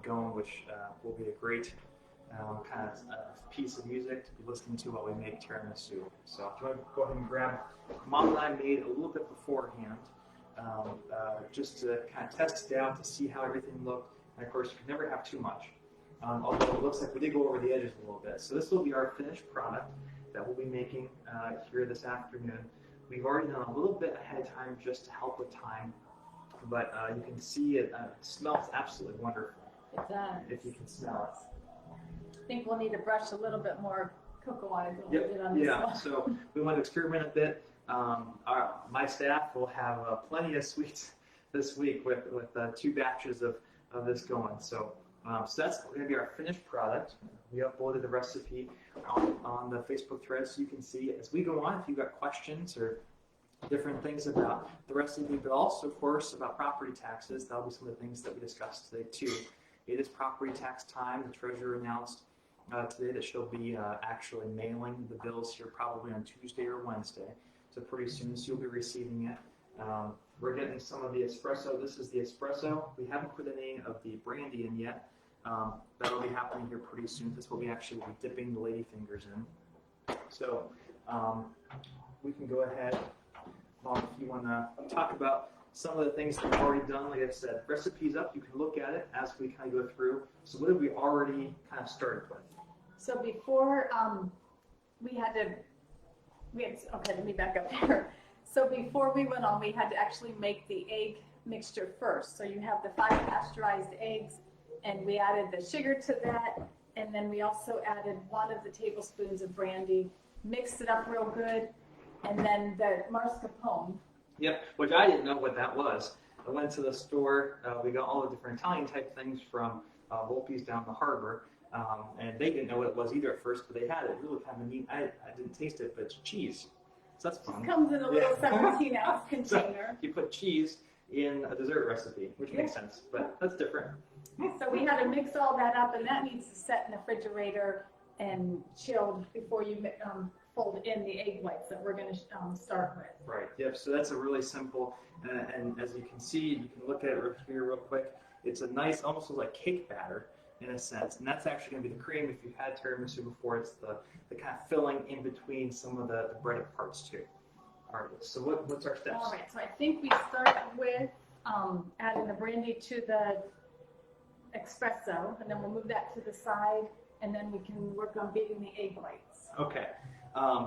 going, which will be a great kind of piece of music to be listening to while we make tiramisu. So if you want to go ahead and grab, Mom and I made a little bit beforehand, just to kind of test it out to see how everything looked. And of course, you can never have too much. Although it looks like we did go over the edges a little bit. So this will be our finished product that we'll be making here this afternoon. We've already done a little bit ahead of time just to help with time, but you can see it smells absolutely wonderful. It does. If you can smell it. I think we'll need to brush a little bit more cocoa on it than we did on this one. So we want to experiment a bit. My staff will have plenty of sweets this week with 2 batches of this going. So that's going to be our finished product. We uploaded the recipe on the Facebook thread so you can see as we go on. If you've got questions or different things about the recipe, but also, of course, about property taxes, that'll be some of the things that we discussed today too. It is property tax time. The treasurer announced today that she'll be actually mailing the bills here probably on Tuesday or Wednesday. So pretty soon so you'll be receiving it. We're getting some of the espresso. This is the espresso. We haven't put any of the brandy in yet. That'll be happening here pretty soon. This will be actually will be dipping the lady fingers in. So we can go ahead, Mom, if you want to talk about some of the things that we've already done. Like I said, recipes up. You can look at it as we kind of go through. So what have we already kind of started with? So before okay, let me back up here. So before we went on, we had to actually make the egg mixture first. So you have the 5 pasteurized eggs, and we added the sugar to that, and then we also added 1 of the tablespoons of brandy, mixed it up real good, and then the mascarpone. Yep, which I didn't know what that was. I went to the store. We got all the different Italian type things from Volpe's down the harbor, and they didn't know what it was either at first, but they had it. Really kind of neat. I didn't taste it, but it's cheese. So that's fun. It comes in a little 17-ounce container. So you put cheese in a dessert recipe, which makes sense, but that's different. So we had to mix all that up, and that needs to set in the refrigerator and chilled before you fold in the egg whites that we're going to start with. Right. Yep. So that's a really simple, and as you can see, you can look at it here real quick. It's a nice, almost like cake batter in a sense, and that's actually going to be the cream. If you've had tiramisu before, it's the kind of filling in between some of the breaded parts too. All right. So what's our steps? All right. So I think we start with adding the brandy to the espresso, and then we'll move that to the side, and then we can work on beating the egg whites. Okay.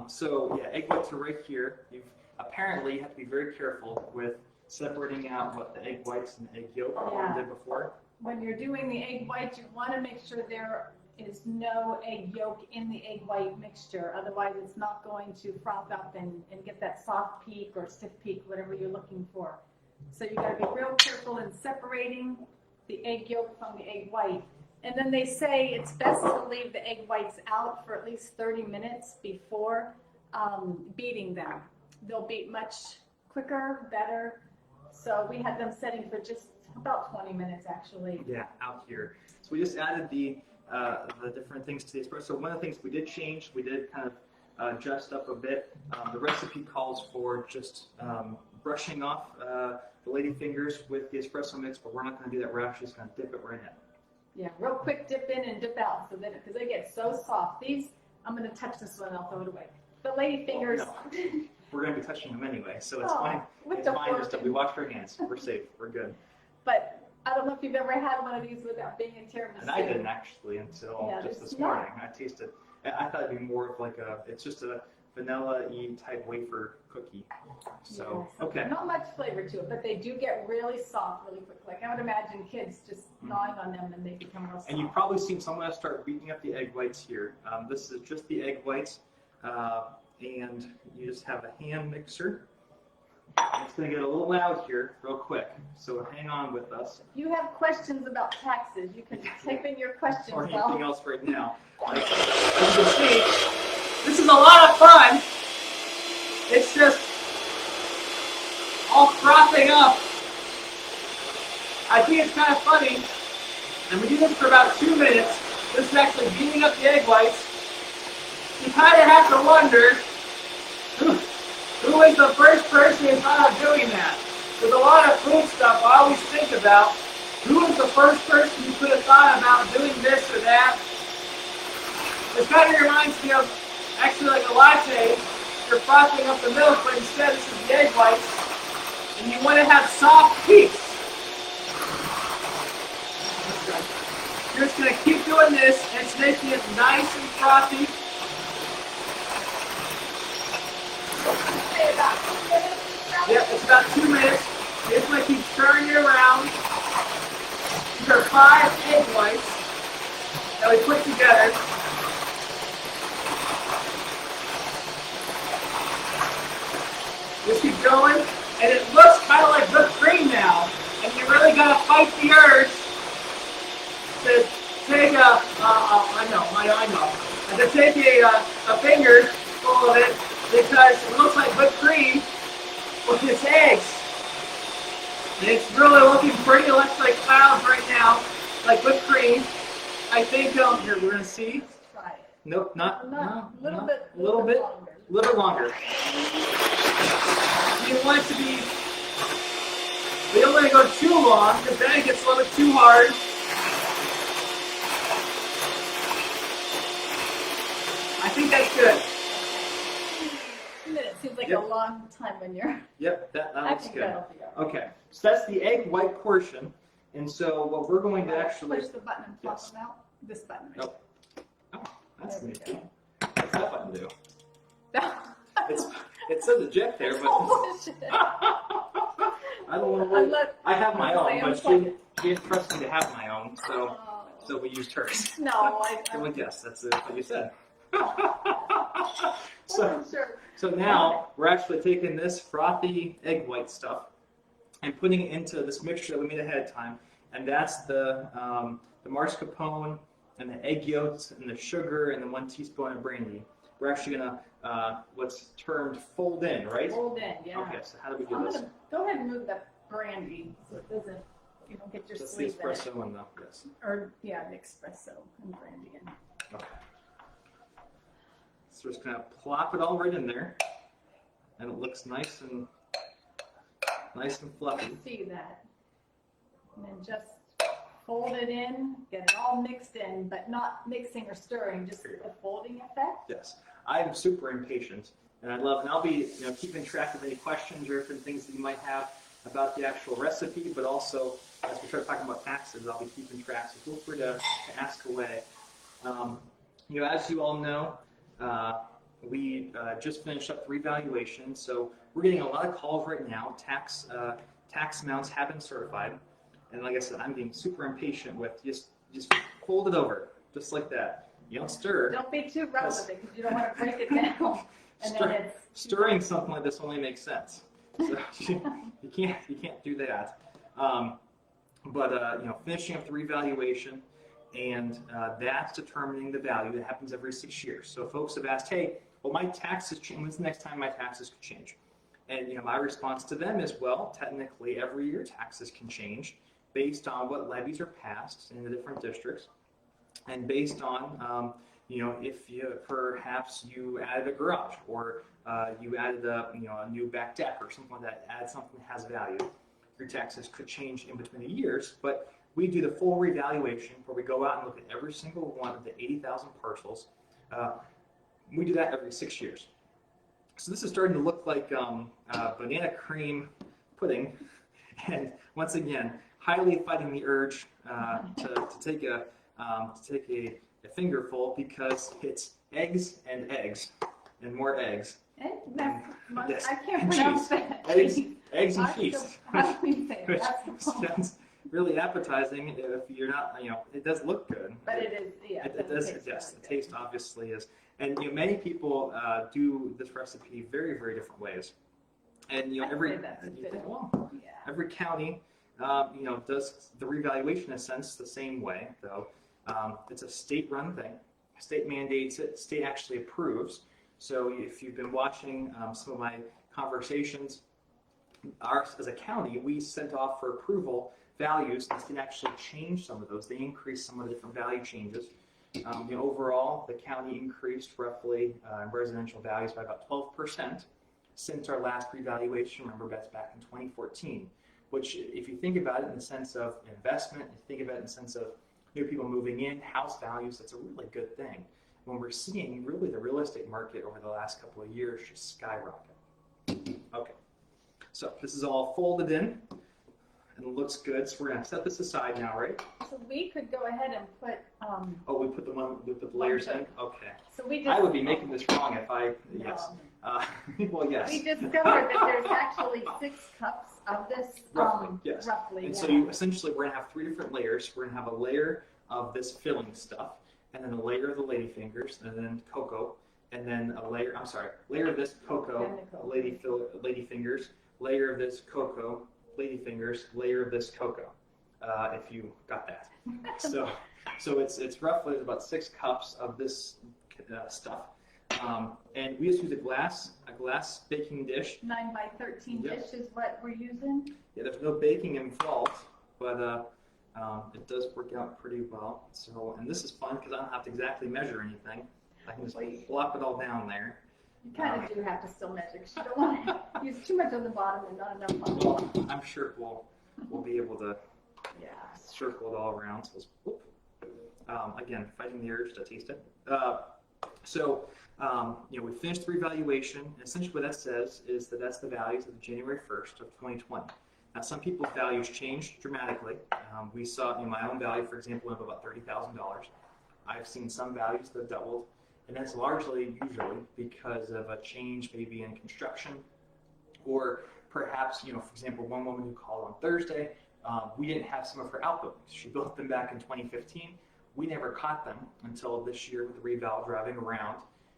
So yeah, egg whites are right here. You apparently have to be very careful with separating out what the egg whites and the egg yolk did before. When you're doing the egg whites, you want to make sure there is no egg yolk in the egg white mixture. Otherwise, it's not going to froth up and get that soft peak or stiff peak, whatever you're looking for. So you got to be real careful in separating the egg yolk from the egg white. And then they say it's best to leave the egg whites out for at least 30 minutes before beating them. They'll beat much quicker, better. So we had them setting for just about 20 minutes actually. Yeah, out here. So we just added the different things to the espresso. One of the things we did change, we did kind of adjust up a bit. The recipe calls for just brushing off the lady fingers with the espresso mix, but we're not going to do that. We're actually just going to dip it right in. Yeah, real quick dip in and dip out, so that because they get so soft. These, I'm going to touch this one, I'll throw it away. The lady fingers. Oh, no. We're going to be touching them anyway, so it's fine. It's fine just that we wash our hands. We're safe. We're good. But I don't know if you've ever had one of these without being in tiramisu. And I didn't actually until just this morning. I tasted. I thought it'd be more of like it's just a vanilla-y type wafer cookie. So, okay. Not much flavor to it, but they do get really soft really quick. Like I would imagine kids just gnawing on them and they become real soft. And you've probably seen someone else start beating up the egg whites here. This is just the egg whites, and you just have a hand mixer. It's going to get a little loud here real quick, so hang on with us. If you have questions about taxes, you can type in your questions. Or anything else right now. As you can see, this is a lot of fun. It's just all frothing up. I think it's kind of funny. And we do this for about 2 minutes. This is actually beating up the egg whites. You kind of have to wonder who was the first person who thought of doing that. There's a lot of food stuff I always think about Who was the first person who could have thought about doing this or that? This kind of reminds me of actually like a latte. You're frothing up the milk, but instead this is the egg whites. And you want to have soft peaks. You're just going to keep doing this, and it's making it nice and frothy. Yep, it's about 2 minutes. You just want to keep stirring it around. These are 5 egg whites that we put together. Just keep going, and it looks kind of like whipped cream now. And you really got to fight the urge to take I know, and to take a finger full of it because it looks like whipped cream with its eggs. And it's really looking pretty. It looks like clouds right now, like whipped cream. I think here we're gonna see. Let's try it. Nope, not A little bit longer. You want it to be. We don't want to go too long because then it gets a little bit too hard. I think that's good. 2 minutes seems like Yep. a long time when you're. Yep, that looks good. that'll be all right. Okay, so that's the egg white portion, and so what we're going to actually. Push the button and plop Yes. them out. This button. Right? Nope. Oh, that's There we neat. go. What's that button do? No. It says eject there, but Bullshit. I don't want to. I have my own, but she didn't trust me to have my own, so we used hers. No, I would guess that's what you said. So, sure. so now we're actually taking this frothy egg white stuff and putting it into this mixture that we made ahead of time, and that's the mascarpone and the egg yolks and the sugar and the 1 teaspoon of brandy. We're actually gonna what's termed fold in, right? Fold in, yeah. Okay, so how do we do I'm this? gonna go ahead and move that brandy so it doesn't, you don't get your That's the sleeve in it. espresso and the yes. Or, yeah, the espresso and brandy in. Okay. So we're just gonna plop it all right in there, and it looks nice and fluffy. See that. And then just fold it in, get it all mixed in, but not mixing or stirring, just the folding effect. Yes, I'm super impatient, and I'll be keeping track of any questions or different things that you might have about the actual recipe, but also as we start talking about taxes, I'll be keeping track. So feel free to ask away. As you all know, we just finished up the revaluation, so we're getting a lot of calls right now. Tax amounts have been certified, and like I said, I'm being super impatient with just fold it over, just like that. You don't stir. Don't be too rough with it because you don't want to break it down. And then it's Stirring something like this only makes sense. So you can't do that. Finishing up the revaluation, and that's determining the value that happens every 6 years. So folks have asked, hey, well, my taxes change. When's the next time my taxes could change? And my response to them is, well, technically every year taxes can change based on what levies are passed in the different districts, and based on if perhaps you added a garage or you added a new back deck or something like that, add something that has value. Your taxes could change in between the years, but we do the full revaluation where we go out and look at every single one of the 80,000 parcels. We do that every 6 years. So this is starting to look like banana cream pudding, and once again, highly fighting the urge to take a fingerful because it's eggs and more eggs. Yes. I can't pronounce that. Eggs and cheese. How do we say it? Which That's the problem. sounds really appetizing if you're not, it does look good. But it is, yeah. It does, yes, the taste obviously is. And many people do this recipe very, very different ways. And every county does the revaluation in a sense the same way, though. It's a state-run thing. State mandates it. State actually approves. So if you've been watching some of my conversations, ours as a county, we sent off for approval values. The state actually changed some of those. They increased some of the different value changes. Overall, the county increased roughly residential values by about 12% since our last revaluation. Remember, that's back in 2014. which if you think about it in the sense of investment, you think about it in the sense of new people moving in, house values, that's a really good thing. When we're seeing really the real estate market over the last couple of years just skyrocket. Okay, so this is all folded in and it looks good. So we're gonna set this aside now, right? So we could go ahead and put, Oh, we put the layers in? Okay. so we just. I would be making this wrong if I, yes. Well, yes. We discovered that there's actually 6 cups of this. Roughly, yes. Roughly, And yeah. so you essentially, we're gonna have 3 different layers. We're gonna have a layer of this filling stuff, and then a layer of the ladyfingers, and then cocoa, and then a layer, layer of this cocoa, ladyfingers, layer of this cocoa, ladyfingers, layer of this cocoa, if you got that. So it's roughly about 6 cups of this stuff. And we just use a glass baking dish. 9 by 13 Yep. dish is what we're using. Yeah, there's no baking involved, but it does work out pretty well. So, and this is fun because I don't have to exactly measure anything. I can just plop it all down there. You kind of do have to still measure because you don't want to use too much on the bottom and not enough on the top. I'm sure we'll be able to circle it all around. So whoop. Again, fighting the urge to taste it. We finished the revaluation. And essentially what that says is that that's the values of January 1st of 2020. Now, some people's values changed dramatically. We saw my own value, for example, went up about $30,000. I've seen some values that doubled, and that's largely usually because of a change maybe in construction, or perhaps, for example, one woman who called on Thursday, we didn't have some of her outbuildings. She built them back in 2015. We never caught them until this year with the reval driving around.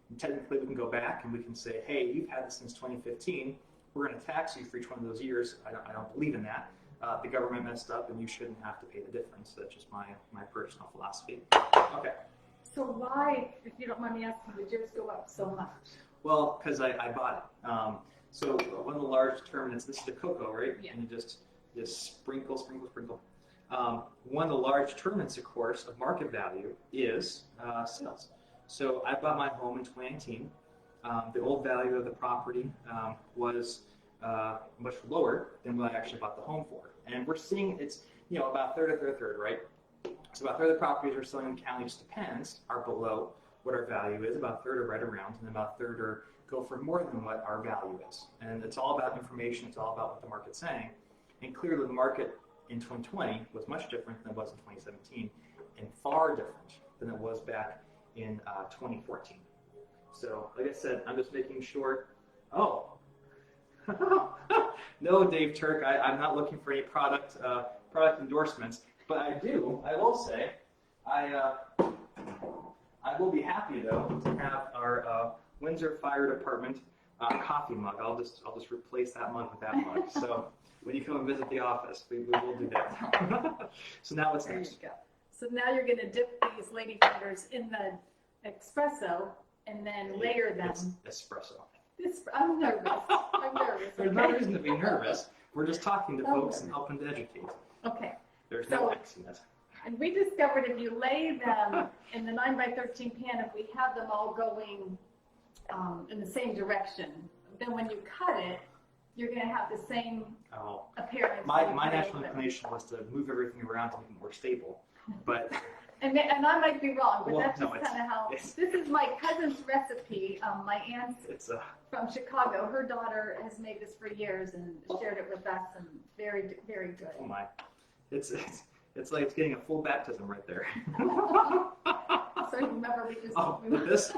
And technically, we can go back and we can say, hey, you've had this since 2015. We're going to tax you for each one of those years. I don't believe in that. The government messed up, and you shouldn't have to pay the difference. That's just my personal philosophy. Okay. So why, if you don't mind me asking, did yours go up so much? Well, because I bought it. So one of the large determinants, this is the cocoa, right? Yeah. And you just sprinkle. One of the large determinants, of course, of market value is sales. So I bought my home in 2019. The old value of the property was much lower than what I actually bought the home for. And we're seeing it's about a third, right? So about a third of the properties we're selling in the county, just depends, are below what our value is. About a third are right around, and about a third are go for more than what our value is. And it's all about information. It's all about what the market's saying. And clearly the market in 2020 was much different than it was in 2017, and far different than it was back in 2014. So, like I said, I'm just making sure. Oh, no, Dave Turk, I'm not looking for any product endorsements, but I will say, I will be happy though to have our Windsor Fire Department coffee mug. I'll just replace that mug with that mug. So when you come and visit the office, we will do that. So now what's next? There you go. So now you're going to dip these ladyfingers in the espresso and then layer them. It's espresso. I'm nervous. There's no reason to be nervous. We're just talking to folks and helping to educate. Okay. There's no X in it. And we discovered if you lay them in the 9 by 13 pan, if we have them all going in the same direction, then when you cut it, you're going to have the same appearance. My natural inclination was to move everything around to make it more stable, but and I might be wrong, but well, that's just kind of how. This is my cousin's recipe. My aunt's from Chicago. Her daughter has made this for years and shared it with us, and very, very good. Oh my, it's like it's getting a full baptism right there. So remember we just. With this.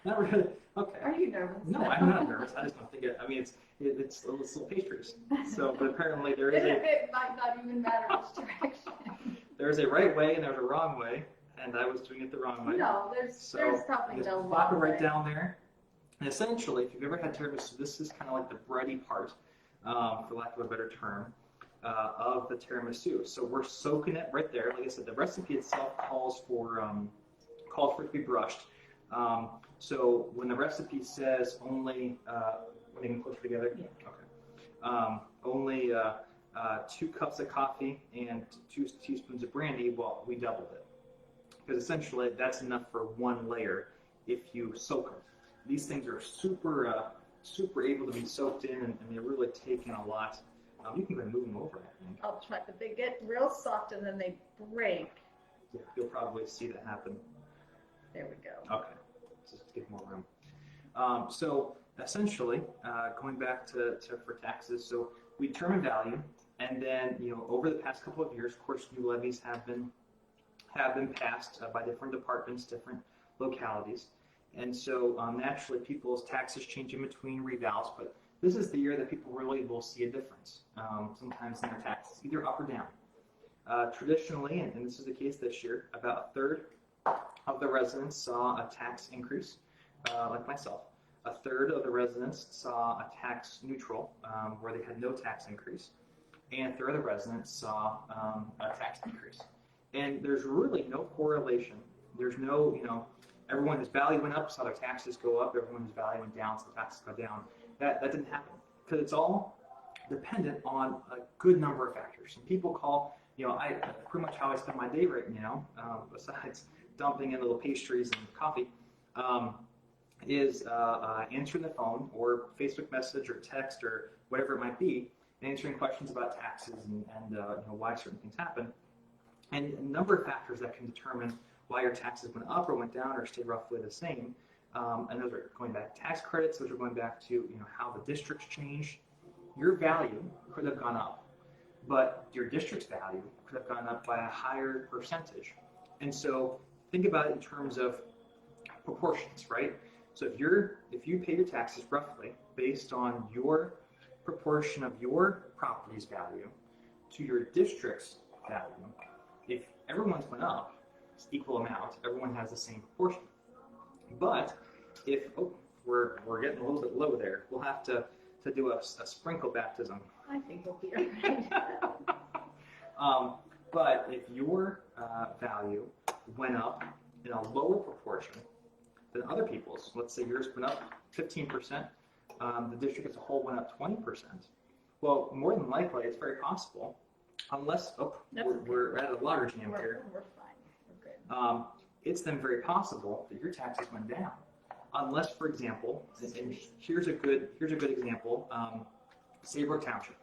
Not really. Okay. Are you nervous? No, I'm not nervous. I just don't think it. I mean, it's little pastries. So, but apparently there is It might not even matter which direction. There's a right way and there's a wrong way, and I was doing it the wrong way. No, there's probably just no wrong plop it right way. down there. And essentially, if you've ever had tiramisu, this is kind of like the bready part, for lack of a better term, of the tiramisu. So we're soaking it right there. Like I said, the recipe itself calls for it to be brushed. So when the recipe says only, when they can closer together? Yeah. Okay. Only 2 cups of coffee and 2 teaspoons of brandy, well, we doubled it. Because essentially that's enough for 1 layer if you soak them. These things are super able to be soaked in, and they really take in a lot You can go ahead and move them over, I think. I'll try, but they get real soft and then they break. Yeah, you'll probably see that happen. There we go. Okay, just give more room. So essentially, going back to for taxes, so we determine value, and then over the past couple of years, of course, new levies have been passed by different departments, different localities, and so naturally, people's taxes change in between revals, but this is the year that people really will see a difference. Sometimes in their taxes, either up or down. Traditionally, and this is the case this year, about a third of the residents saw a tax increase, like myself. A third of the residents saw a tax neutral, where they had no tax increase, and a third of the residents saw a tax decrease. And there's really no correlation. There's no, everyone whose value went up saw their taxes go up, everyone whose value went down saw their taxes go down. That didn't happen, because it's all dependent on a good number of factors. And people call, I pretty much how I spend my day right now, besides dumping in little pastries and coffee, is answering the phone or Facebook message or text or whatever it might be, answering questions about taxes and why certain things happen. And a number of factors that can determine why your taxes went up or went down or stayed roughly the same. And those are going back to tax credits. Those are going back to how the districts changed. Your value could have gone up, but your district's value could have gone up by a higher percentage. And so think about it in terms of proportions, right? So if you pay your taxes roughly based on your proportion of your property's value to your district's value, if everyone's went up equal amount, everyone has the same proportion. But if we're getting a little bit low there, we'll have to do a sprinkle baptism. I think we'll be all right. But if your value went up in a lower proportion than other people's, let's say yours went up 15%, the district as a whole went up 20%, well, more than likely, it's very possible, unless, we're at a lottery jam here. We're fine. We're good. It's then very possible that your taxes went down. Unless, for example, and here's a good example, Saybrook Township.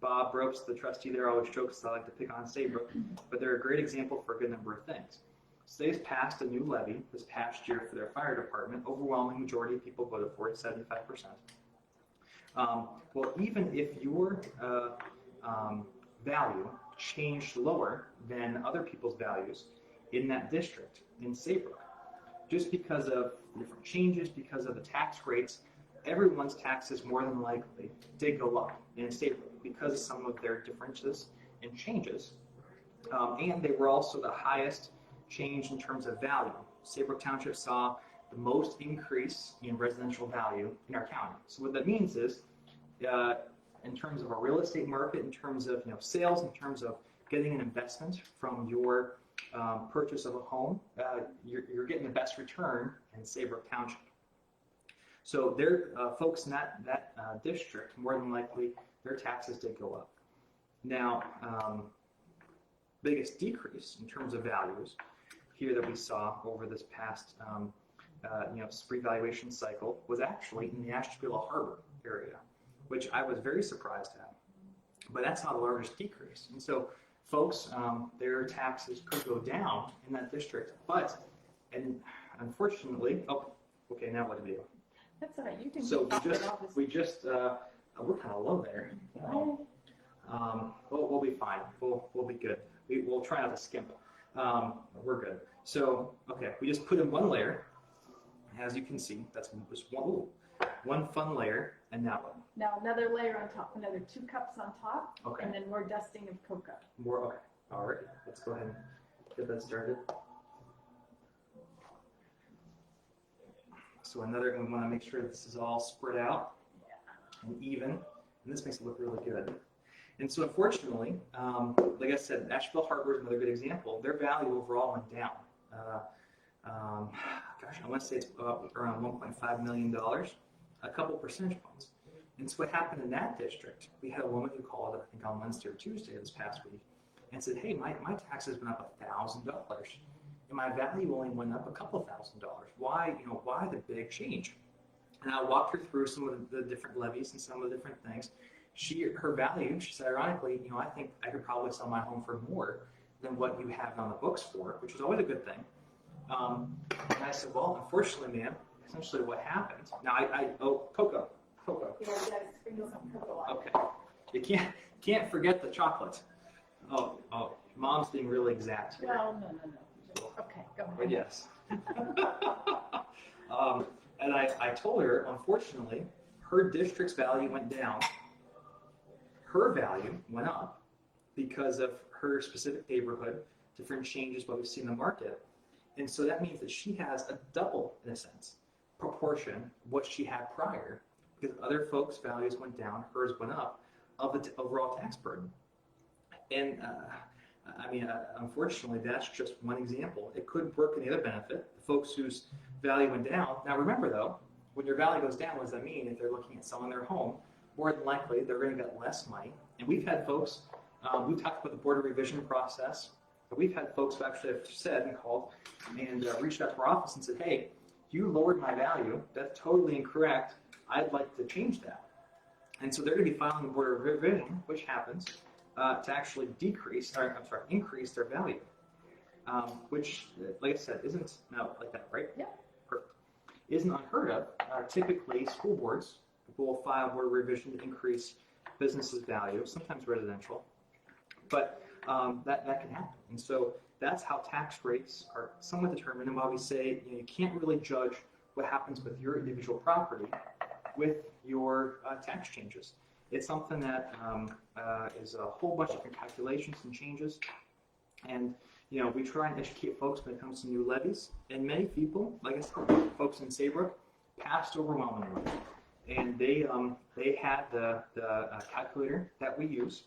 Bob Brooks, the trustee there, always jokes I like to pick on Saybrook, but they're a great example for a good number of things. So they've passed a new levy this past year for their fire department. Overwhelming majority of people voted for it, 75%. Well, even if your value changed lower than other people's values in that district, in Saybrook, just because of different changes, because of the tax rates, everyone's taxes more than likely did go up in Saybrook because of some of their differences and changes. And they were also the highest change in terms of value. Saybrook Township saw the most increase in residential value in our county. So what that means is, in terms of a real estate market, in terms of sales, in terms of getting an investment from your purchase of a home, you're getting the best return in Saybrook Township. So their folks in that district, more than likely, their taxes did go up. Now, biggest decrease in terms of values here that we saw over this past revaluation cycle was actually in the Ashtabula Harbor area, which I was very surprised at. But that's not the largest decrease. And so folks, their taxes could go down in that district, and unfortunately, okay, now what do we do? That's all right. You can. So we're kind of low there. We'll be fine. We'll be good. We'll try not to skimp. We're good. So, okay, we just put in one layer. As you can see, that's just one fun layer, and now what? Now another layer on top, another 2 cups on top, Okay. and then more dusting of cocoa. Okay. All right. Let's go ahead and get that started. So we want to make sure this is all spread out and even, and this makes it look really good. And so unfortunately, like I said, Ashtabula Harbor is another good example. Their value overall went down. I want to say it's around $1.5 million, a couple percentage points. And so what happened in that district, we had a woman who called, I think on Wednesday or Tuesday this past week, and said, hey, my taxes went up $1,000. And my value only went up a couple $1,000. Why the big change? And I walked her through some of the different levies and some of the different things. her value, she said, ironically, I think I could probably sell my home for more than what you have it on the books for, which is always a good thing. And I said, well, unfortunately, ma'am, essentially what happened. Now, cocoa. Yeah, you gotta sprinkle some cocoa on it. Okay. You can't forget the chocolate. Oh, mom's being really exact here. Well, no. Okay, go ahead. But yes. And I told her, unfortunately, her district's value went down. Her value went up because of her specific neighborhood, different changes, what we see in the market. And so that means that she has a double, in a sense, proportion what she had prior, because other folks' values went down, hers went up, of the overall tax burden. And unfortunately, that's just one example. It could work in the other benefit, the folks whose value went down. Now remember though, when your value goes down, what does that mean? If they're looking at selling their home, more than likely they're going to get less money. And we've had folks, we've talked about the board of revision process, but we've had folks who actually have said and called and reached out to our office and said, hey, you lowered my value. That's totally incorrect. I'd like to change that. And so they're going to be filing the board of revision, which happens to actually increase their value, which, like I said, isn't like that, right? Yeah. Perfect. Isn't unheard of. Typically, school boards will file board of revision to increase businesses' value, sometimes residential, but that can happen. And so that's how tax rates are somewhat determined. And while we say you can't really judge what happens with your individual property with your tax changes. It's something that is a whole bunch of different calculations and changes. And, we try and educate folks when it comes to new levies. And many people, like I said, folks in Saybrook, passed overwhelmingly. And they had the calculator that we use,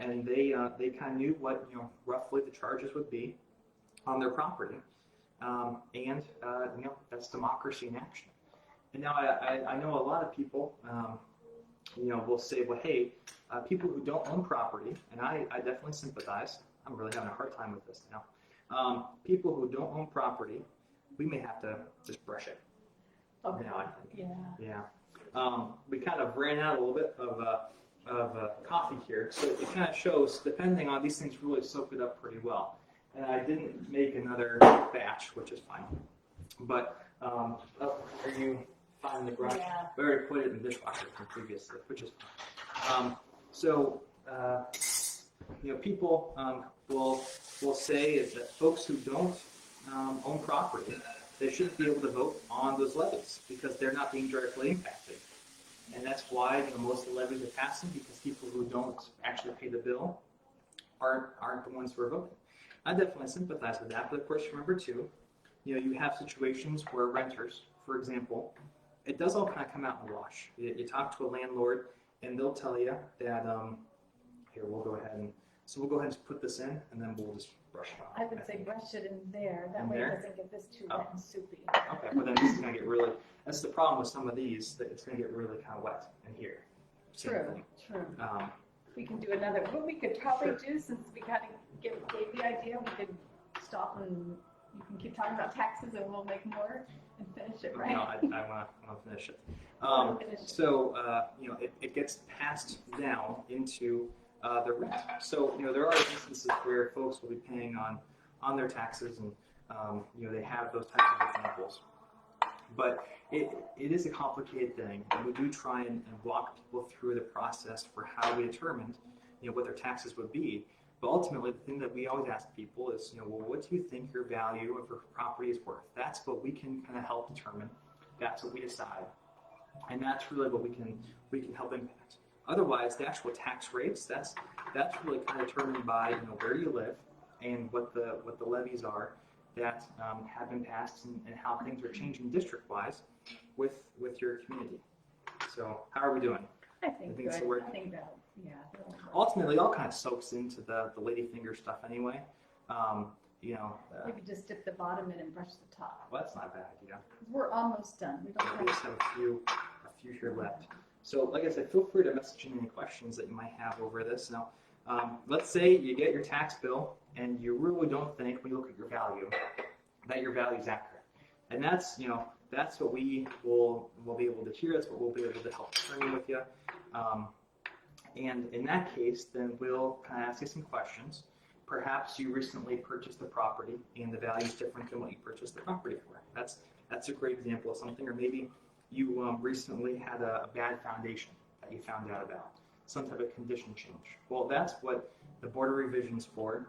and they kind of knew what, roughly the charges would be on their property. And that's democracy in action. And now I know a lot of people, will say, well, hey, people who don't own property, and I definitely sympathize. I'm really having a hard time with this now. People who don't own property, we may have to just brush it. Okay. Now, I think. Yeah. We kind of ran out a little bit of coffee here, so it kind of shows, depending on these things, really soak it up pretty well. And I didn't make another batch, which is fine. But are you fine in the garage? Yeah. We already put it in the dishwasher from previously, which is fine. People will say that folks who don't own property, they shouldn't be able to vote on those levies because they're not being directly impacted. And that's why most of the levies are passing, because people who don't actually pay the bill aren't the ones who are voting. I definitely sympathize with that, but of course remember too, you have situations where renters, for example, it does all kind of come out in the wash. You talk to a landlord and they'll tell you that, here, we'll go ahead and put this in, and then we'll just brush it off. I would say brush it in there. That In way there? it doesn't get this too wet and soupy. Okay, well then this is going to get really, that's the problem with some of these, that it's going to get really kind of wet in here. Same thing. True. Um, We can do another. What we could probably Sure. do, since we kind of gave the idea, we could stop and you can keep talking about taxes and we'll make more and finish it, right? No, I want to finish it. Finish it. So, it gets passed down into the rent. So, there are instances where folks will be paying on their taxes, and they have those types of examples. But it is a complicated thing, and we do try and walk people through the process for how we determined, what their taxes would be. But ultimately, the thing that we always ask people is, well, what do you think your value of your property is worth? That's what we can kind of help determine. That's what we decide, and that's really what we can help impact. Otherwise, the actual tax rates, that's really kind of determined by where you live and what the levies are that have been passed, and how things are changing district-wise with your community. So how are we doing? I think it's good. working. I think that, yeah. Ultimately, it all kind of soaks into the ladyfinger stuff anyway. Maybe just dip the bottom in and brush the top. Well, that's not a bad idea. We're almost done. We don't We just have, have a few here left. So, like I said, feel free to message in any questions that you might have over this. Now, let's say you get your tax bill and you really don't think, when you look at your value, that your value is accurate. And that's what we will be able to hear. That's what we'll be able to help determine with you. And in that case, then we'll kind of ask you some questions. Perhaps you recently purchased the property and the value is different than what you purchased the property for. That's a great example of something. Or maybe you recently had a bad foundation that you found out about, some type of condition change. Well, that's what the Board of Revision's for.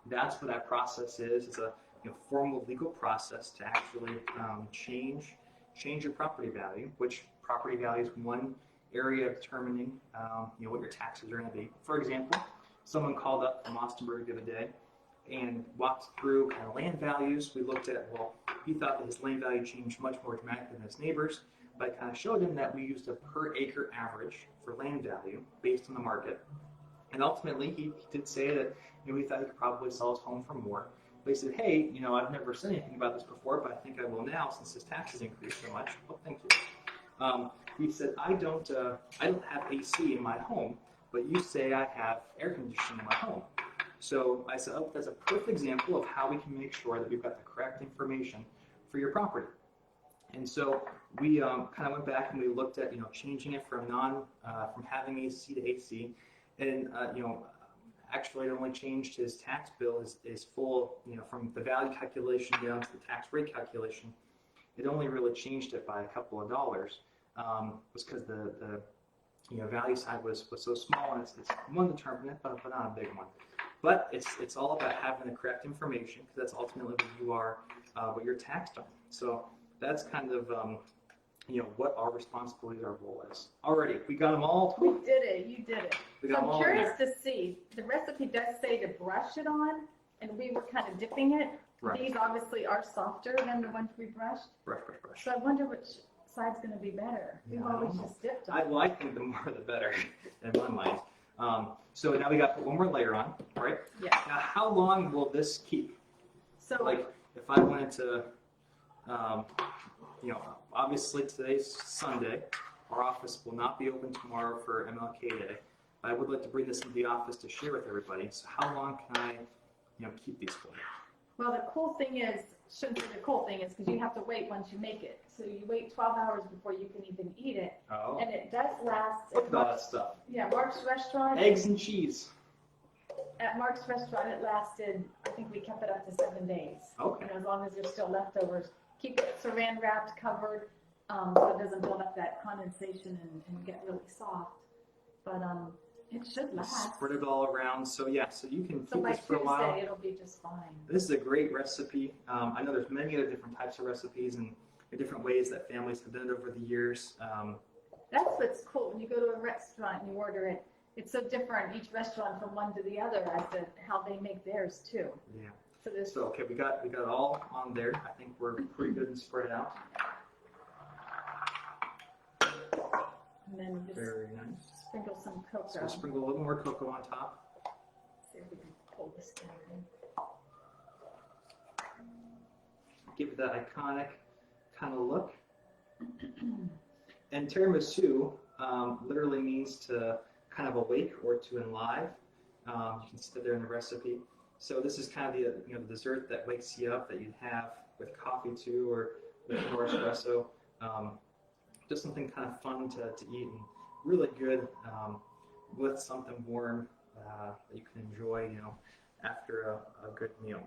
That's what that process is. It's a formal legal process to actually change your property value, which property value is one area of determining what your taxes are going to be. For example, someone called up from Austinburg the other day and walked through kind of land values. We looked at, well, he thought that his land value changed much more dramatically than his neighbors, but I kind of showed him that we used a per acre average for land value based on the market. And ultimately, he did say that he thought he could probably sell his home for more. But he said, hey, I've never said anything about this before, but I think I will now since his taxes increased so much. Well, thank you. He said, I don't have AC in my home, but you say I have air conditioning in my home. So I said, oh, that's a perfect example of how we can make sure that we've got the correct information for your property. And so we kind of went back and we looked at changing it from from having AC to AC, and actually it only changed his tax bill is full from the value calculation down to the tax rate calculation. It only really changed it by a couple of dollars. Was because the value side was so small, and it's one determinant, but not a big one. But it's all about having the correct information, because that's ultimately what you're taxed on. So that's kind of what our responsibility, our role is. Alrighty, we got them all. We did it. You did it. We got So them I'm all curious to see. The recipe does say to brush it on, and we were kind of dipping it. Right. These obviously are softer than the ones we brushed. Brush, brush, brush. So I wonder which side's going to be better. We've always just dipped on. I think the more the better in my mind. So now we got to put one more layer on, right? Yeah. Now, how long will this keep? So Like, if I wanted to, obviously today's Sunday. Our office will not be open tomorrow for MLK Day. I would like to bring this into the office to share with everybody. So how long can I, keep these for? Well, the cool thing is, shouldn't say the cool thing is, because you have to wait once you make it. So you wait 12 hours before you can even eat it. Oh. And it does last. Look at all that stuff. Yeah, Mark's Restaurant. Eggs and cheese. At Mark's Restaurant, it lasted, I think we kept it up to 7 days. Okay. As long as there's still leftovers. Keep it saran wrapped, covered, so it doesn't build up that condensation and get really soft. But it should last. Spread it all around. So yeah, so you can So keep by this for a while. Tuesday, it'll be just fine. This is a great recipe. I know there's many other different types of recipes and different ways that families have done it over the years. That's what's cool. When you go to a restaurant and you order it, it's so different, each restaurant from one to the other, as to how they make theirs too. Yeah. So there's So okay, we got it all on there. I think we're pretty good and spread out. and then just Very nice. sprinkle some So cocoa. we'll sprinkle a little more cocoa on top. See if we can pull this down. Give it that iconic kind of look. And tiramisu literally means to kind of awake or to enlive. You can see that there in the recipe. So this is kind of the dessert that wakes you up, that you'd have with coffee too, or with more espresso. Just something kind of fun to eat and really good with something warm that you can enjoy, after a good meal.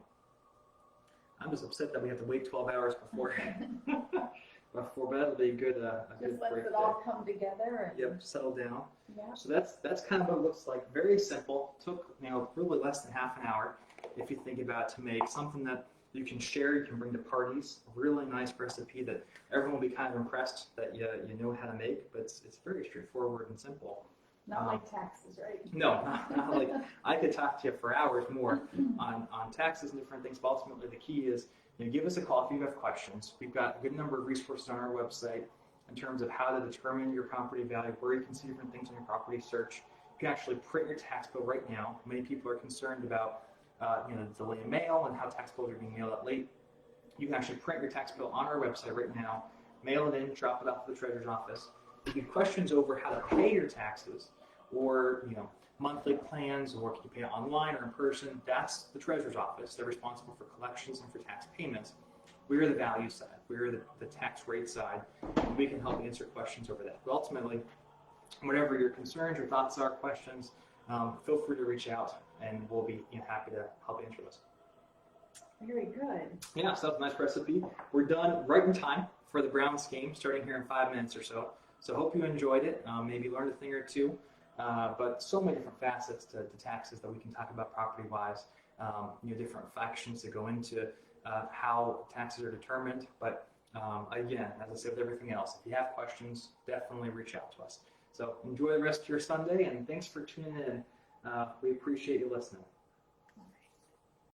I'm just upset that we have to wait 12 hours before, but that'll be a good Just break lets it there. all come together. And, Yep, settle down. Yeah. So that's kind of what it looks like. Very simple. Took really less than half an hour, if you think about it, to make something that you can share, you can bring to parties. A really nice recipe that everyone will be kind of impressed that you know how to make. But it's very straightforward and simple. Not like taxes, right? No, not like I could talk to you for hours more on taxes and different things. But ultimately, the key is give us a call if you have questions. We've got a good number of resources on our website in terms of how to determine your property value, where you can see different things on your property search. You can actually print your tax bill right now. Many people are concerned about the delay in mail and how tax bills are being mailed out late. You can actually print your tax bill on our website right now, mail it in, drop it off to the treasurer's office. If you have questions over how to pay your taxes, or monthly plans, or can you pay it online or in person, that's the treasurer's office. They're responsible for collections and for tax payments. We're the value side. We're the tax rate side, and we can help answer questions over that. But ultimately, whatever your concerns, your thoughts are, questions, feel free to reach out, and we'll be happy to help answer those. Very good. Yeah, so that's a nice recipe. We're done right in time for the Browns game, starting here in 5 minutes or so. So hope you enjoyed it. Maybe learned a thing or two. But so many different facets to taxes that we can talk about property-wise. Different factions that go into how taxes are determined. But again, as I said with everything else, if you have questions, definitely reach out to us. So enjoy the rest of your Sunday, and thanks for tuning in. We appreciate you listening.